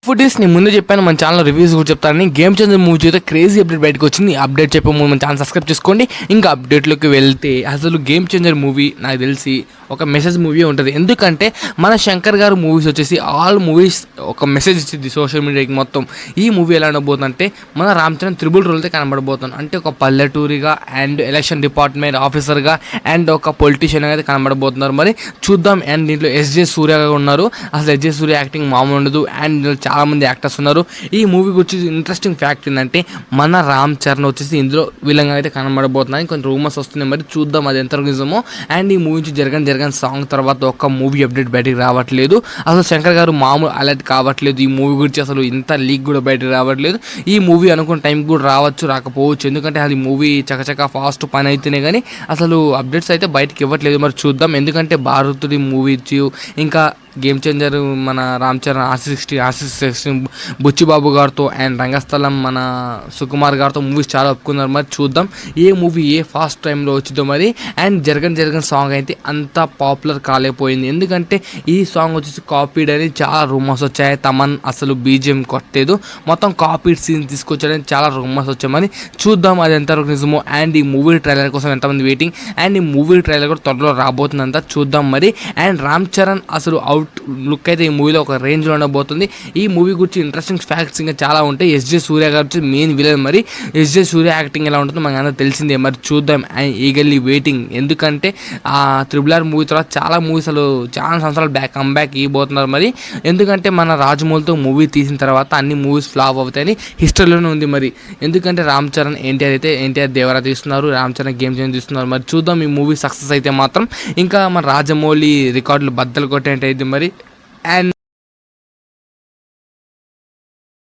Footage నేను ముందు చెప్పాను, మన ఛానల్ రివ్యూస్ కూడా చెప్తానని. గేమ్ చేంజర్ మూవీ అయితే క్రేజీ అప్డేట్ బయటకు వచ్చింది. అప్డేట్ చెప్పే ముందు మన ఛానల్ సబ్స్క్రైబ్ చేసుకోండి. ఇంకా అప్డేట్లోకి వెళ్తే అసలు గేమ్ చేంజర్ మూవీ నాకు తెలిసి ఒక మెసేజ్ మూవీ ఉంటుంది. ఎందుకంటే మన శంకర్ గారు మూవీస్ వచ్చేసి ఆల్ మూవీస్ ఒక మెసేజ్ ఇచ్చింది సోషల్ మీడియాకి మొత్తం. ఈ మూవీ ఎలా ఉండబోతుందంటే మన రామ్ చరణ్ త్రిబుల్ రోల్తో కనబడబోతుంది. అంటే ఒక పల్లెటూరిగా అండ్ ఎలక్షన్ డిపార్ట్మెంట్ ఆఫీసర్గా అండ్ ఒక పొలిటీషియన్గా అయితే కనబడబోతున్నారు. మరి చూద్దాం. అండ్ దీంట్లో ఎస్జే సూర్య ఉన్నారు. అసలు ఎస్జే సూర్య యాక్టింగ్ మామూలు ఉండదు. అండ్ చాలా మంది యాక్టర్స్ ఉన్నారు. ఈ మూవీ గురించి ఇంట్రెస్టింగ్ ఫ్యాక్ట్ ఏంటంటే మన రామ్ చరణ్ వచ్చేసి ఇందులో విలన్గా అయితే కనబడబోతున్నాయి. కొంచెం రూమర్స్ వస్తున్నాయి, మరి చూద్దాం అది ఎంత నిజమో. అండ్ ఈ మూవీ నుంచి జరగని సాంగ్ తర్వాత ఒక్క మూవీ అప్డేట్ బయటికి రావట్లేదు. అసలు శంకర్ గారు మామూలు అలర్ట్ కావట్లేదు. ఈ మూవీ గురించి అసలు ఇంత లీక్ కూడా బయటకు రావట్లేదు. ఈ మూవీ అనుకున్న టైం కూడా రావచ్చు రాకపోవచ్చు, ఎందుకంటే అది మూవీ చకచక ఫాస్ట్ పని అయితేనే కానీ అసలు అప్డేట్స్ అయితే బయటకు ఇవ్వట్లేదు. మరి చూద్దాం. ఎందుకంటే భారతుడి మూవీ ఇంకా గేమ్ చేంజర్ మన రామ్ చరణ్ R16 బుచ్చిబాబు గారితో అండ్ రంగస్థలం మన సుకుమార్ గారితో మూవీస్ చాలా ఒప్పుకున్నారు. మరి చూద్దాం ఏ మూవీ ఏ ఫాస్ట్ టైంలో వచ్చిందో మరి. అండ్ జరగని సాంగ్ అయితే అంత పాపులర్ కాలేకపోయింది, ఎందుకంటే ఈ సాంగ్ వచ్చేసి కాపీడ్ అని చాలా రూమర్స్ వచ్చాయి. తమన్ అసలు బీజిఎం కొట్టలేదు, మొత్తం కాపీడ్ సీన్ తీసుకొచ్చాడని చాలా రూమర్స్ వచ్చాయి. మరి చూద్దాం అది ఎంతవరకు నిజమో. అండ్ ఈ మూవీ ట్రైలర్ కోసం ఎంతమంది వెయిటింగ్. అండ్ ఈ మూవీ ట్రైలర్ కూడా త్వరలో రాబోతుందంతా చూద్దాం మరి. అండ్ రామ్ చరణ్ అసలు అవుట్ లుక్ అయితే ఈ మూవీలో ఒక రేంజ్లో ఉండబోతుంది. ఈ మూవీ గురించి ఇంట్రెస్టింగ్ ఫ్యాక్ట్స్ ఇంకా చాలా ఉంటాయి. ఎస్జే సూర్య గారు వచ్చి మెయిన్ విలన్. మరి ఎస్జే సూర్య యాక్టింగ్ ఎలా ఉంటుందో మనకు అందరూ తెలిసిందే. మరి చూద్దాం. అండ్ ఈగల్లీ వెయిటింగ్, ఎందుకంటే ఆ RRR మూవీ తర్వాత చాలా మూవీస్ అసలు చాలా సంవత్సరాలు కంబ్యాక్ ఇవ్వబోతున్నారు. మరి ఎందుకంటే మన రాజమౌళితో మూవీ తీసిన తర్వాత అన్ని మూవీస్ ఫ్లాప్ అవుతాయని హిస్టరీలోనే ఉంది. మరి ఎందుకంటే రామ్ చరణ్ ఎన్టీఆర్ దేవరా తీస్తున్నారు, రామ్ చరణ్ గేమ్ చేంజ్ తీస్తున్నారు. మరి చూద్దాం ఈ మూవీ సక్సెస్ అయితే మాత్రం ఇంకా మన రాజమౌళి రికార్డులు బద్దలు కొట్టేంటి అయితే మరి. అండ్